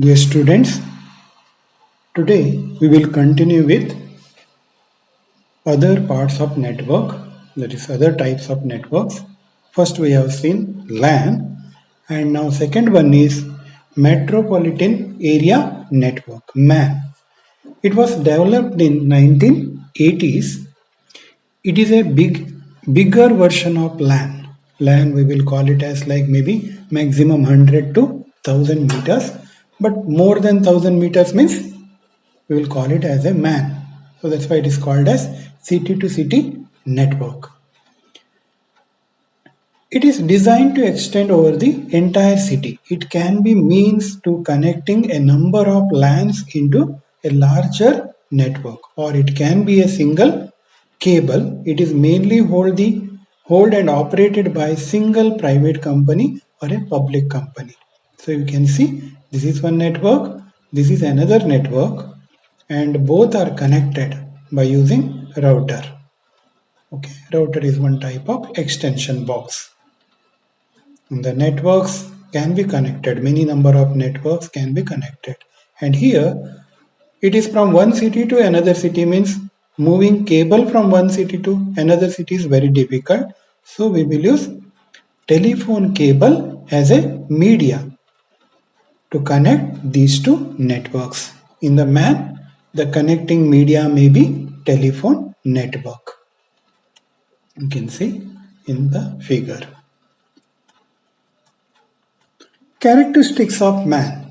Dear students, today we will continue with other parts of network, that is other types of networks. First we have seen LAN and now second one is Metropolitan Area Network, MAN. It was developed in 1980s. It is a bigger version of LAN. LAN we will call it as like maybe maximum 100 to 1000 meters, but more than 1000 meters means we will call it as a MAN. So that's why it is called as city to city network. It is designed to extend over the entire city. It can be means to connecting a number of LANs into a larger network, or it can be a single cable. It is mainly hold and operated by a single private company or a public company. So you can see this is one network, this is another network, and both are connected by using router. Okay, router is one type of extension box. And the networks can be connected, many number of networks can be connected, and here it is from one city to another city, means moving cable from one city to another city is very difficult. So we will use telephone cable as a media to connect these two networks. In the MAN, the connecting media may be telephone network. You can see in the figure. Characteristics of MAN.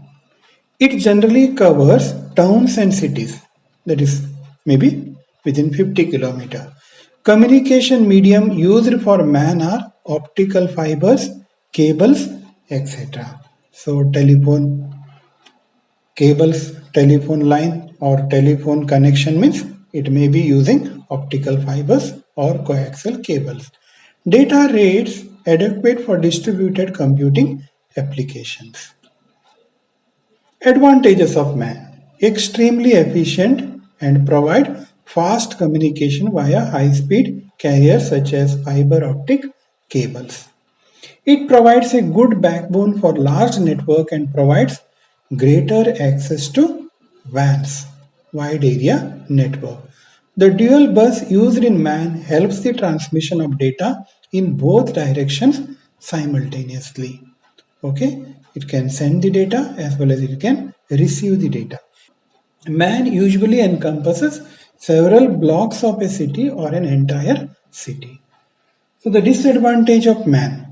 It generally covers towns and cities, that is maybe within 50 km. Communication medium used for MAN are optical fibers, cables, etc. So telephone cables, telephone line or telephone connection means it may be using optical fibers or coaxial cables. Data rates adequate for distributed computing applications. Advantages of MAN: extremely efficient and provide fast communication via high-speed carriers such as fiber optic cables. It provides a good backbone for large network and provides greater access to WANs, wide area network. The dual bus used in MAN helps the transmission of data in both directions simultaneously. Okay, it can send the data as well as it can receive the data. MAN usually encompasses several blocks of a city or an entire city. So the disadvantage of MAN: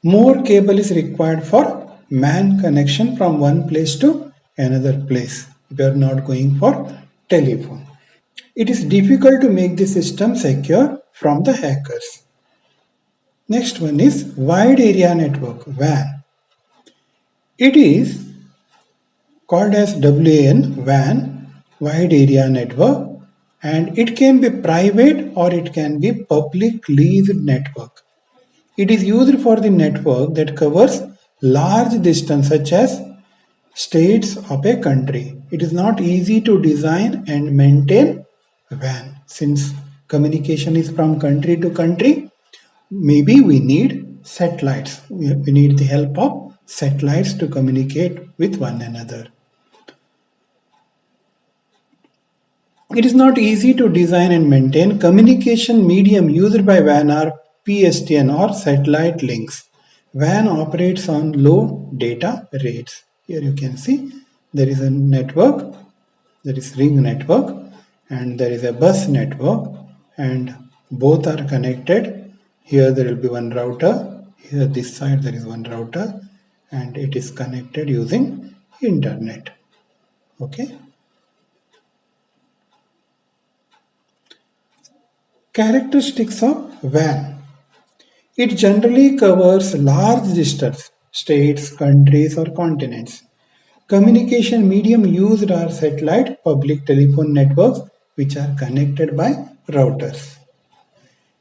more cable is required for MAN connection from one place to another place if you are not going for telephone. It is difficult to make the system secure from the hackers. Next one is wide area network, WAN. It is called as WAN, wide area network, and it can be private or it can be public leased network. It is used for the network that covers large distance such as states of a country. It is not easy to design and maintain WAN. Since communication is from country to country, maybe we need satellites. We need the help of satellites to communicate with one another. It is not easy to design and maintain. Communication medium used by WAN are PSTN or satellite links. WAN operates on low data rates. Here you can see there is a network, there is ring network and there is a bus network, and both are connected. Here there will be one router, here this side there is one router, and it is connected using internet. Okay. Characteristics of WAN. It generally covers large distance, states, countries or continents. Communication medium used are satellite public telephone networks which are connected by routers.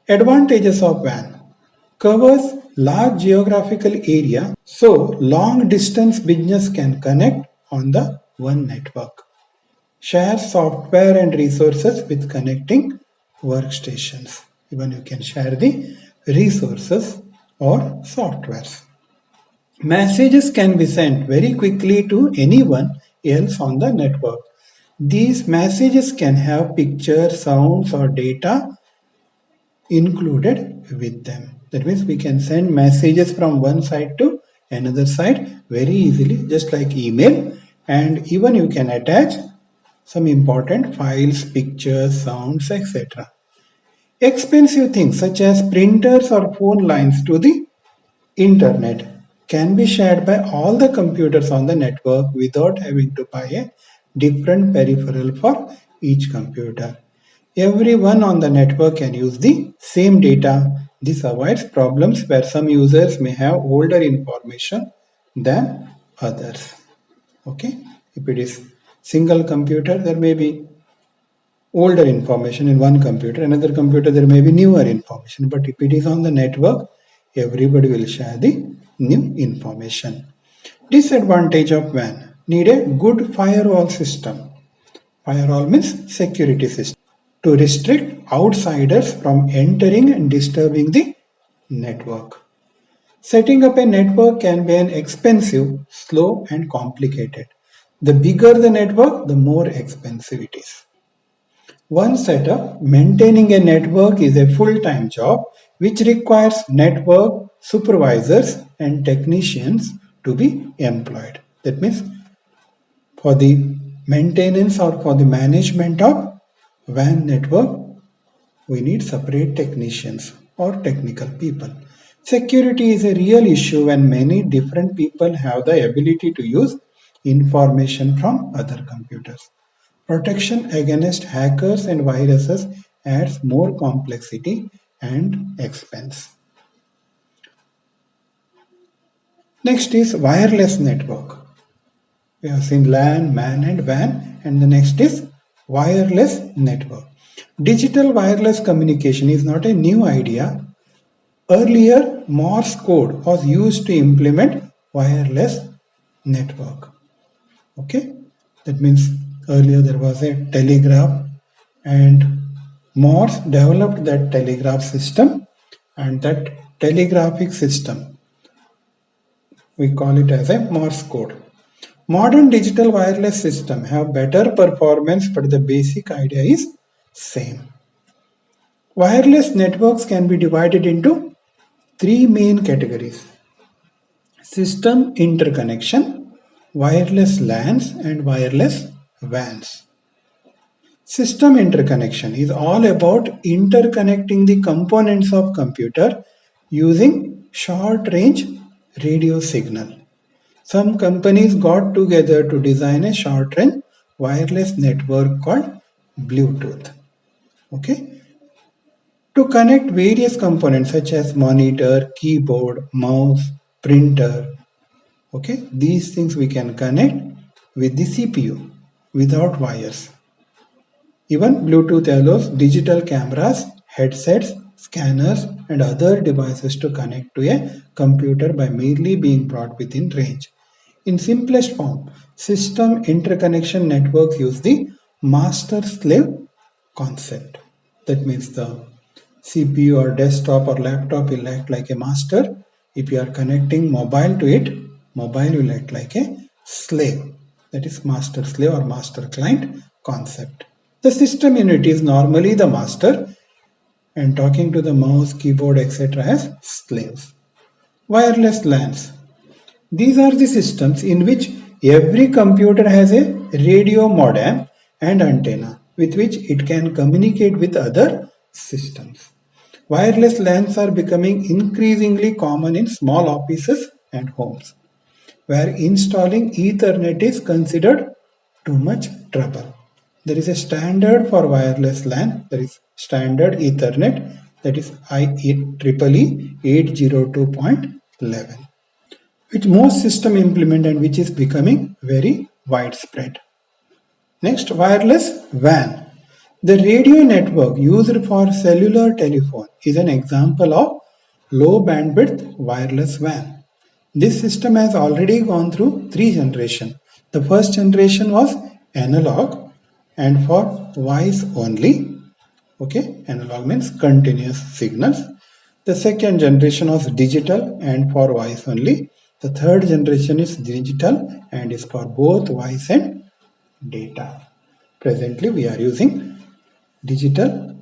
Advantages of WAN: covers large geographical area, so long distance business can connect on the one network. Shares software and resources with connecting workstations. Even you can share the resources or softwares. Messages can be sent very quickly to anyone else on the network. These messages can have pictures, sounds, or data included with them. That means we can send messages from one side to another side very easily, just like email, and even you can attach some important files, pictures, sounds, etc. Expensive things such as printers or phone lines to the internet can be shared by all the computers on the network without having to buy a different peripheral for each computer. Everyone on the network can use the same data. This avoids problems where some users may have older information than others. Okay, if it is single computer, there may be older information in one computer, another computer there may be newer information, but if it is on the network, everybody will share the new information. Disadvantage of WAN: need a good firewall system. Firewall means security system to restrict outsiders from entering and disturbing the network. Setting up a network can be an expensive, slow, and complicated. The bigger the network, the more expensive it is. One setup, maintaining a network, is a full-time job which requires network supervisors and technicians to be employed. That means for the maintenance or for the management of WAN network, we need separate technicians or technical people. Security is a real issue when many different people have the ability to use information from other computers. Protection against hackers and viruses adds more complexity and expense. Next is wireless network. We have seen LAN, MAN and WAN, and the next is wireless network. Digital wireless communication is not a new idea. Earlier, Morse code was used to implement wireless network. Okay, that means earlier there was a telegraph and Morse developed that telegraph system, and that telegraphic system we call it as a Morse code. Modern digital wireless system have better performance, but the basic idea is same. Wireless networks can be divided into three main categories: system interconnection, wireless LANs, and wireless WANs. System interconnection is all about interconnecting the components of computer using short range radio signal. Some companies got together to design a short range wireless network called Bluetooth. Okay? To connect various components such as monitor, keyboard, mouse, printer. Okay? These things we can connect with the CPU without wires. Even Bluetooth allows digital cameras, headsets, scanners, and other devices to connect to a computer by merely being brought within range. In simplest form, system interconnection networks use the master-slave concept. That means the CPU or desktop or laptop will act like a master. If you are connecting mobile to it, mobile will act like a slave. That is master-slave or master-client concept. The system unit is normally the master and talking to the mouse, keyboard, etc. as slaves. Wireless LANs. These are the systems in which every computer has a radio modem and antenna with which it can communicate with other systems. Wireless LANs are becoming increasingly common in small offices and homes, where installing Ethernet is considered too much trouble. There is a standard for wireless LAN, there is standard Ethernet, that is IEEE 802.11, which most systems implement and which is becoming very widespread. Next, wireless WAN. The radio network used for cellular telephone is an example of low bandwidth wireless WAN. This system has already gone through three generations. The first generation was analog and for voice only. Okay, analog means continuous signals. The second generation was digital and for voice only. The third generation is digital and is for both voice and data. Presently we are using digital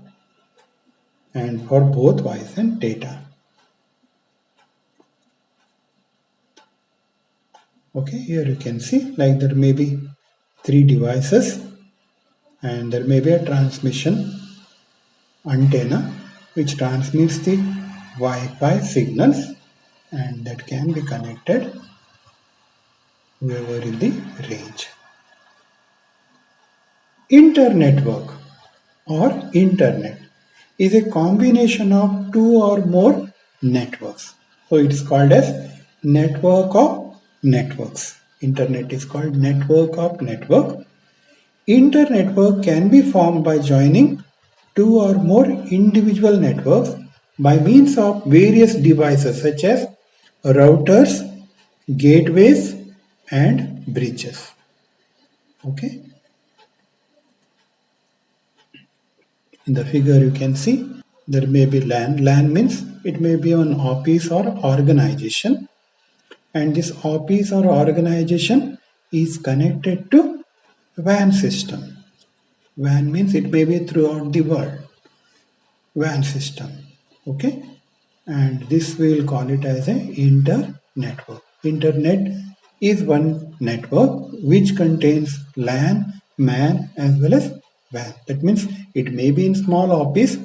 and for both voice and data. Okay, here you can see like there may be 3 devices and there may be a transmission antenna which transmits the Wi-Fi signals and that can be connected wherever in the range. Internetwork or internet is a combination of 2 or more networks. So it is called as network of networks. Internet is called network of network. Internetwork can be formed by joining 2 or more individual networks by means of various devices such as routers, gateways and bridges. Okay. In the figure you can see there may be LAN. LAN means it may be an office or organization and this office or organization is connected to WAN system. WAN means it may be throughout the world. WAN system. Okay. And this we will call it as a internetwork. Internet is one network which contains LAN, MAN as well as WAN. That means it may be in small office,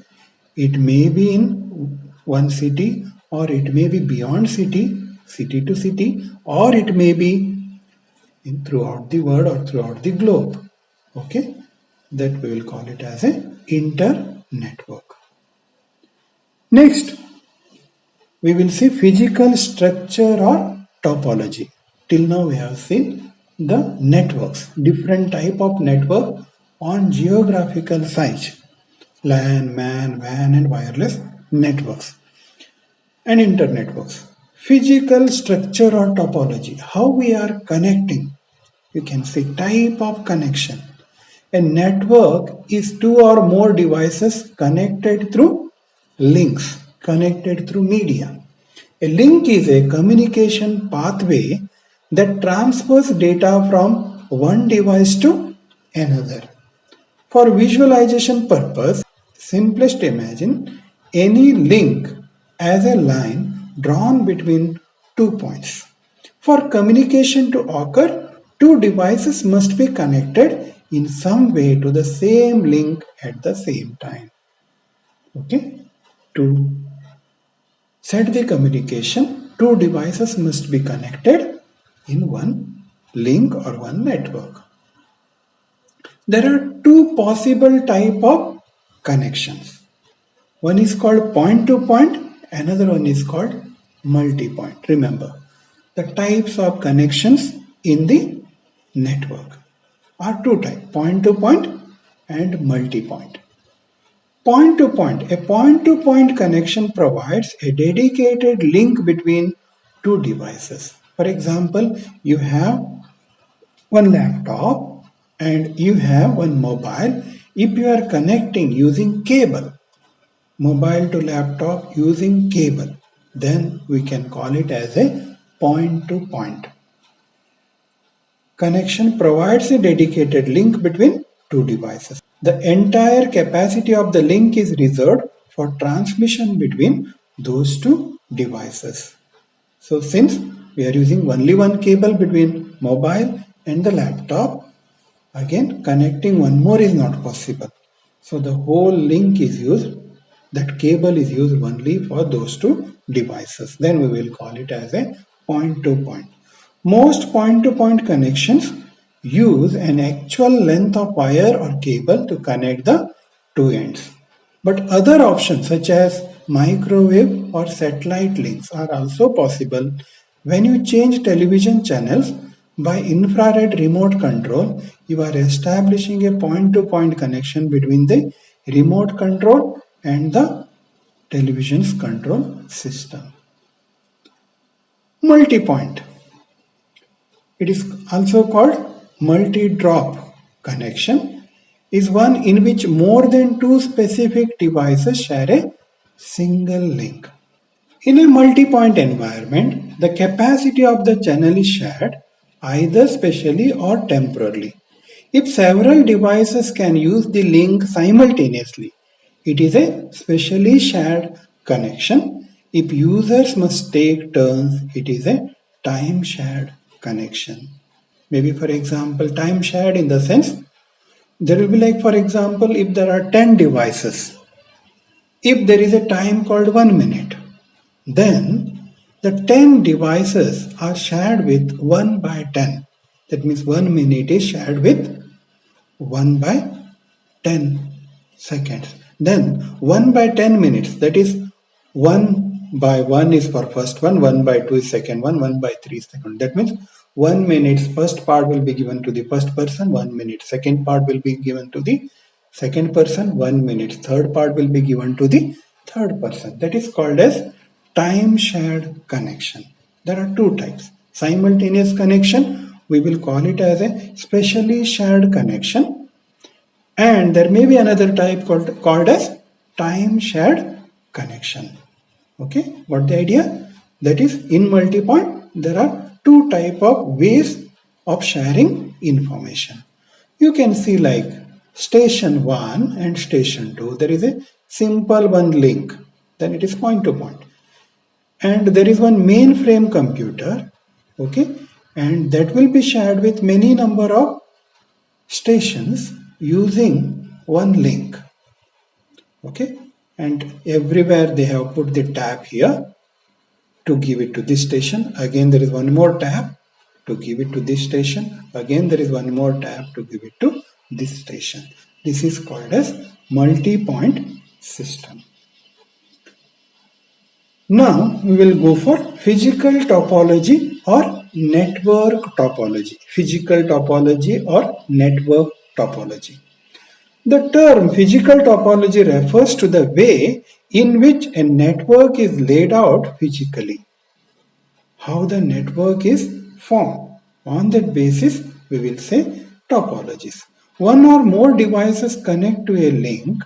it may be in one city or it may be beyond city, city to city, or it may be in throughout the world or throughout the globe. Okay, that we will call it as a internetwork. Next, we will see physical structure or topology. Till now we have seen the networks, different type of network on geographical size. LAN, MAN, WAN and wireless networks and internetworks. Physical structure or topology, how we are connecting. You can see type of connection. A network is 2 or more devices connected through links, connected through media. A link is a communication pathway that transfers data from one device to another. For visualization purpose, simplest imagine any link as a line drawn between 2 points. For communication to occur, 2 devices must be connected in some way to the same link at the same time. Okay? To set the communication, 2 devices must be connected in one link or one network. There are 2 possible type of connections. One is called point to point, another one is called multi-point. Remember, the types of connections in the network are 2 types, point to point and multi-point. Point to point, a point to point connection provides a dedicated link between 2 devices. For example, you have one laptop and you have one mobile. If you are connecting using cable, mobile to laptop using cable, then we can call it as a point to point. Connection provides a dedicated link between 2 devices. The entire capacity of the link is reserved for transmission between those 2 devices. So since we are using only one cable between mobile and the laptop, again connecting one more is not possible. So the whole link is used, that cable is used only for those 2 devices. Then we will call it as a point to point. Most point to point connections use an actual length of wire or cable to connect the 2 ends. But other options such as microwave or satellite links are also possible. When you change television channels by infrared remote control, you are establishing a point-to-point connection between the remote control and the television's control system. Multi-point. It is also called multi-drop connection, is one in which more than 2 specific devices share a single link. In a multi-point environment, the capacity of the channel is shared either spatially or temporally. If several devices can use the link simultaneously, it is a specially shared connection. If users must take turns, it is a time shared connection. Maybe for example, time shared in the sense there will be like for example, if there are 10 devices, if there is a time called 1 minute, then the 10 devices are shared with 1 by 10. That means 1 minute is shared with 1 by 10 seconds. Then 1 by 10 minutes, that is 1 by 1 is for first one, 1 by 2 is second one, 1 by 3 is second. That means 1 minute's first part will be given to the first person, 1 minute. Second part will be given to the second person, 1 minute. Third part will be given to the third person. That is called as time shared connection. There are two types. Simultaneous connection, we will call it as a specially shared connection. And there may be another type called as time shared connection. Okay, what the idea? That is, in multi-point, there are two type of ways of sharing information. You can see like station 1 and station 2. There is a simple one link. Then it is point to point. And there is one mainframe computer. Okay, and that will be shared with many number of stations using one link. Okay, and everywhere they have put the tab here to give it to this station. Again there is one more tab to give it to this station. Again there is one more tab to give it to this station. This is called as multi-point system. Now we will go for physical topology or network topology. Physical topology or network topology. The term physical topology refers to the way in which a network is laid out physically. How the network is formed. On that basis, we will say topologies. One or more devices connect to a link.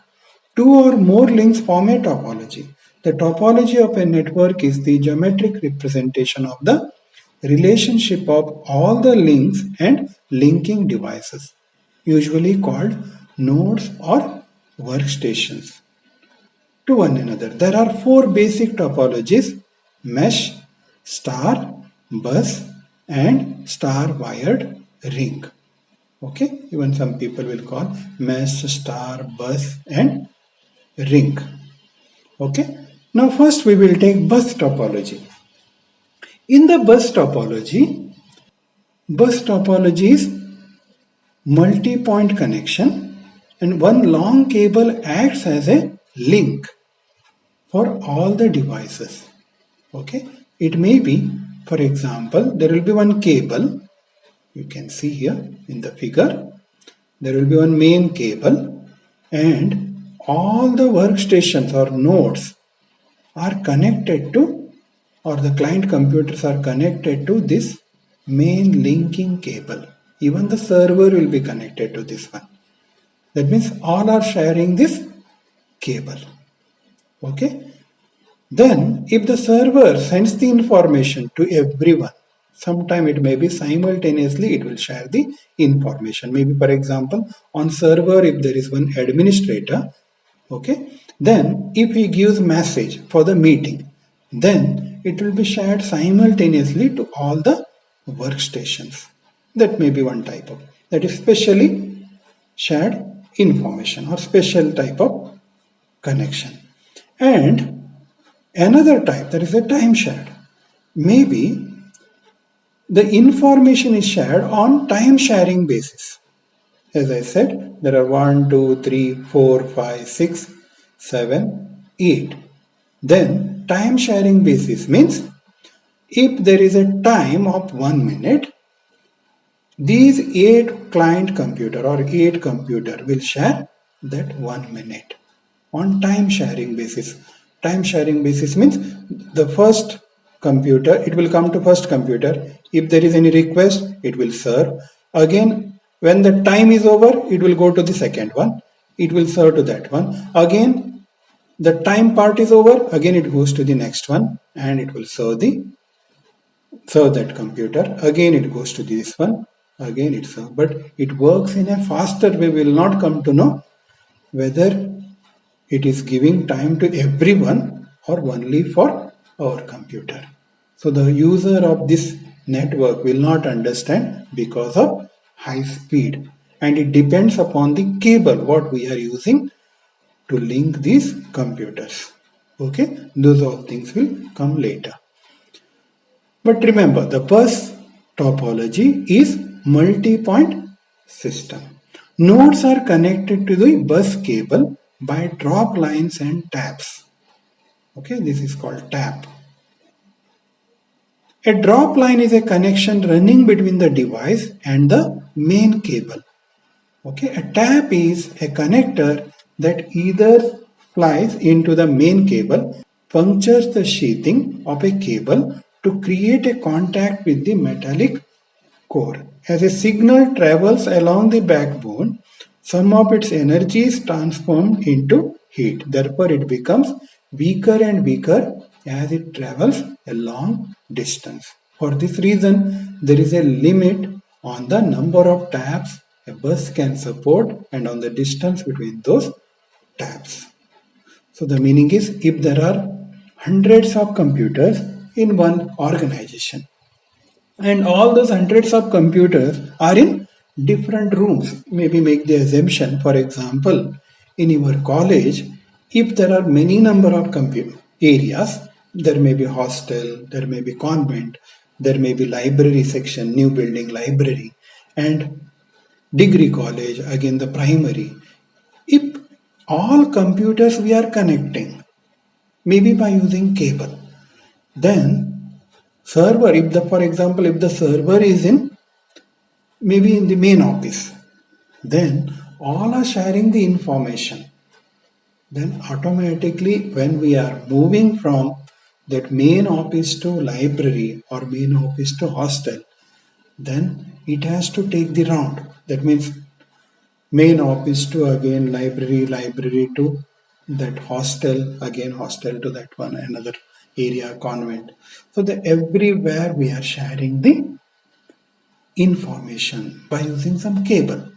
Two or more links form a topology. The topology of a network is the geometric representation of the relationship of all the links and linking devices, usually called nodes or workstations, to one another. There are four basic topologies: mesh, star, bus, and star wired ring. Okay, even some people will call mesh, star, bus, and ring. Okay, now first we will take bus topology. In the bus topology is multi-point connection, and one long cable acts as a link for all the devices. Okay, it may be, for example, there will be one cable. You can see here in the figure, there will be one main cable, and all the workstations or nodes are connected to, or the client computers are connected to this main linking cable. Even the server will be connected to this one. That means all are sharing this cable. Okay. Then if the server sends the information to everyone, sometime it may be simultaneously it will share the information. Maybe for example, on server if there is one administrator, okay, then if he gives message for the meeting, then it will be shared simultaneously to all the workstations. That may be one type of, that is specially shared information or special type of connection. And another type, that is a time shared. Maybe the information is shared on time sharing basis. As I said, there are 1, 2, 3, 4, 5, 6, 7, 8. Then time sharing basis means if there is a time of 1 minute, these 8 client computer or 8 computer will share that 1 minute on time sharing basis. Time sharing basis means the first computer, it will come to first computer. If there is any request, it will serve. Again, when the time is over, it will go to the second one. It will serve to that one. Again, the time part is over, again it goes to the next one and it will serve that computer. Again it goes to this one, again it serves. But it works in a faster way. We will not come to know whether it is giving time to everyone or only for our computer. So the user of this network will not understand because of high speed, and it depends upon the cable what we are using to link these computers. Okay, those all things will come later. But remember, the bus topology is multi-point system. Nodes are connected to the bus cable by drop lines and taps. Okay, this is called tap. A drop line is a connection running between the device and the main cable. Okay, a tap is a connector that either flies into the main cable, punctures the sheathing of a cable to create a contact with the metallic core. As a signal travels along the backbone, some of its energy is transformed into heat. Therefore, it becomes weaker and weaker as it travels a long distance. For this reason, there is a limit on the number of taps a bus can support and on the distance between those taps. So the meaning is, if there are hundreds of computers in one organization, and all those hundreds of computers are in different rooms. Maybe make the assumption, for example, in your college, if there are many number of areas, there may be hostel, there may be convent, there may be library section, new building library, and degree college, again the primary. If all computers we are connecting, maybe by using cable, then server, if the, for example, if the server is in maybe in the main office, then all are sharing the information. Then automatically when we are moving from that main office to library or main office to hostel, then it has to take the round. That means main office to again library, library to that hostel, again hostel to that one, another area, convent. So that everywhere we are sharing the information by using some cable.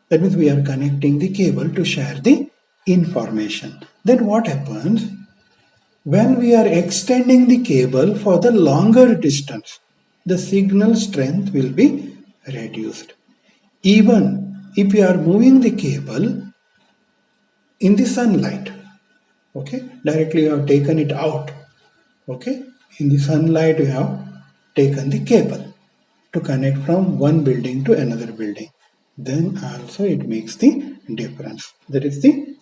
That means we are connecting the cable to share the information. Then what happens? When we are extending the cable for the longer distance, the signal strength will be reduced. Even if you are moving the cable in the sunlight, okay, directly you have taken it out, okay, in the sunlight you have taken the cable to connect from one building to another building, then also it makes the difference. That is the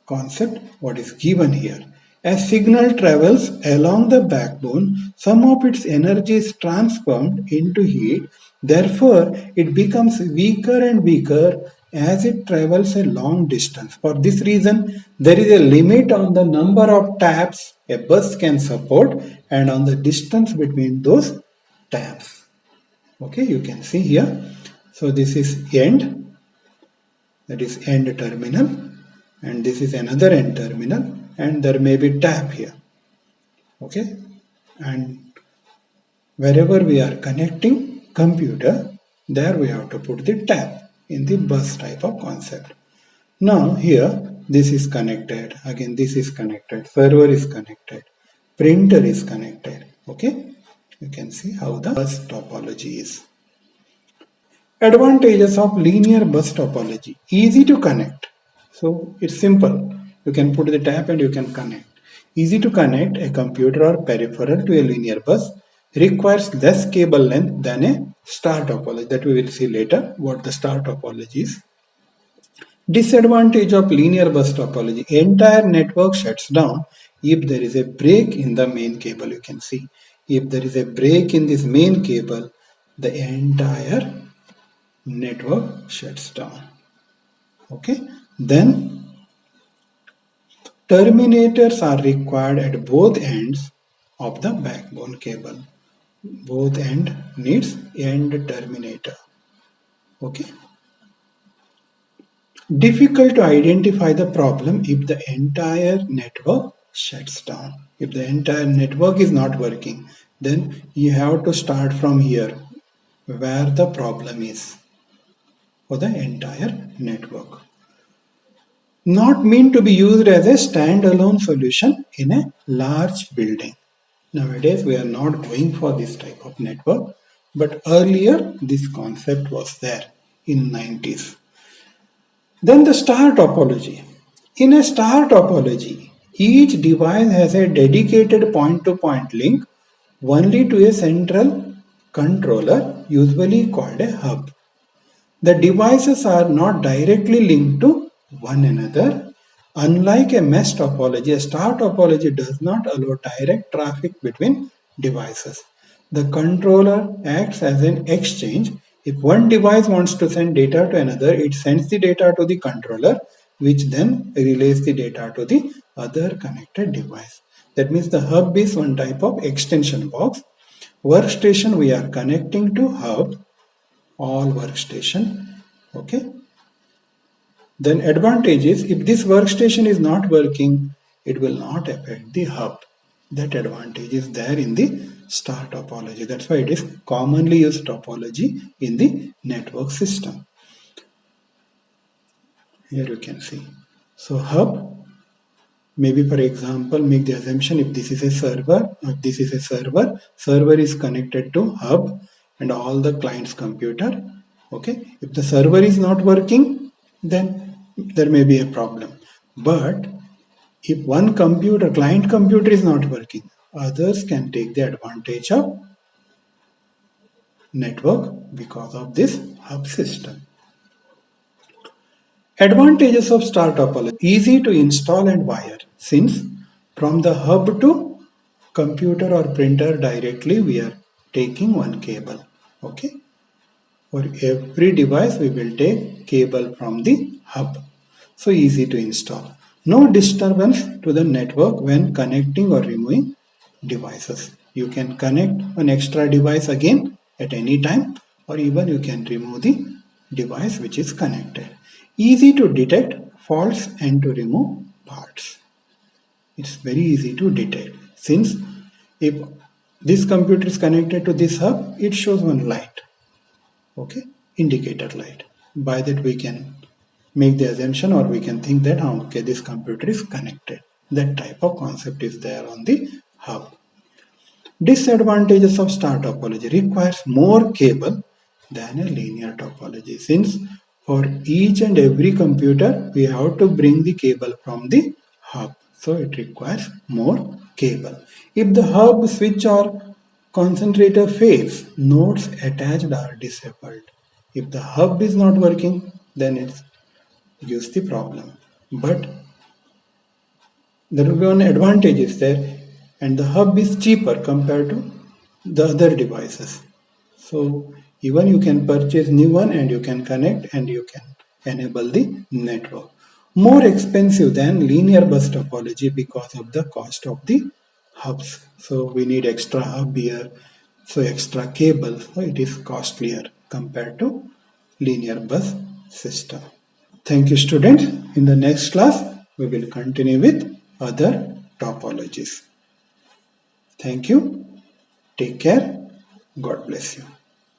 concept what is given here. As signal travels along the backbone, some of its energy is transformed into heat. Therefore, it becomes weaker and weaker as it travels a long distance. For this reason, there is a limit on the number of taps a bus can support and on the distance between those taps. Okay, you can see here. So this is end, that is end terminal, and this is another end terminal, and there may be tap here. Okay, and wherever we are connecting computer, there we have to put the tap in the bus type of concept. Now here this is connected, again this is connected, server is connected, printer is connected. Okay, you can see how the bus topology is. Advantages of linear bus topology. Easy to connect. So it's simple. You can put the tap and you can connect. Easy to connect a computer or peripheral to a linear bus. Requires less cable length than a star topology. That we will see later what the star topology is. Disadvantage of linear bus topology. Entire network shuts down if there is a break in the main cable. You can see if there is a break in this main cable, the entire network shuts down. Okay, then terminators are required at both ends of the backbone cable. Both end needs end terminator. Okay, Difficult to identify the problem if the entire network shuts down. If the entire network is not working, then you have to start from here, where the problem is for the entire network. Not meant to be used as a standalone solution in a large building. Nowadays, we are not going for this type of network, but earlier this concept was there in 90s. Then the star topology. In a star topology, each device has a dedicated point-to-point link only to a central controller, usually called a hub. The devices are not directly linked to one another. Unlike a mesh topology, a star topology does not allow direct traffic between devices. The controller acts as an exchange. If one device wants to send data to another, it sends the data to the controller, which then relays the data to the other connected device. That means the hub is one type of extension box. Workstation we are connecting to hub, all workstation. Okay. Then advantage is, if this workstation is not working, it will not affect the hub. That advantage is there in the star topology. That's why it is commonly used topology in the network system. Here you can see. So hub, maybe for example, make the assumption if this is a server is connected to hub and all the client's computer. Okay, if the server is not working, then there may be a problem. But if one client computer is not working, others can take the advantage of network because of this hub system. Advantages of star topology. Easy to install and wire, since from the hub to computer or printer directly we are taking one cable. Okay. For every device we will take cable from the hub. So easy to install. No disturbance to the network when connecting or removing devices. You can connect an extra device again at any time, or even you can remove the device which is connected. Easy to detect faults and to remove parts. It's very easy to detect, since if this computer is connected to this hub, it shows one light. Okay, indicator light. By that we can make the assumption, or we can think that okay, this computer is connected. That type of concept is there on the hub. Disadvantages of star topology: requires more cable than a linear topology, since for each and every computer we have to bring the cable from the hub, so it requires more cable. If the hub, switch or concentrator fails, nodes attached are disabled. If the hub is not working, then it gives the problem. But there will be one advantage is there, and the hub is cheaper compared to the other devices. So even you can purchase new one and you can connect and you can enable the network. More expensive than linear bus topology because of the cost of the hubs. So we need extra hub here, so extra cable, so it is costlier compared to linear bus system. Thank you, students. In the next class, we will continue with other topologies. Thank you. Take care. God bless you.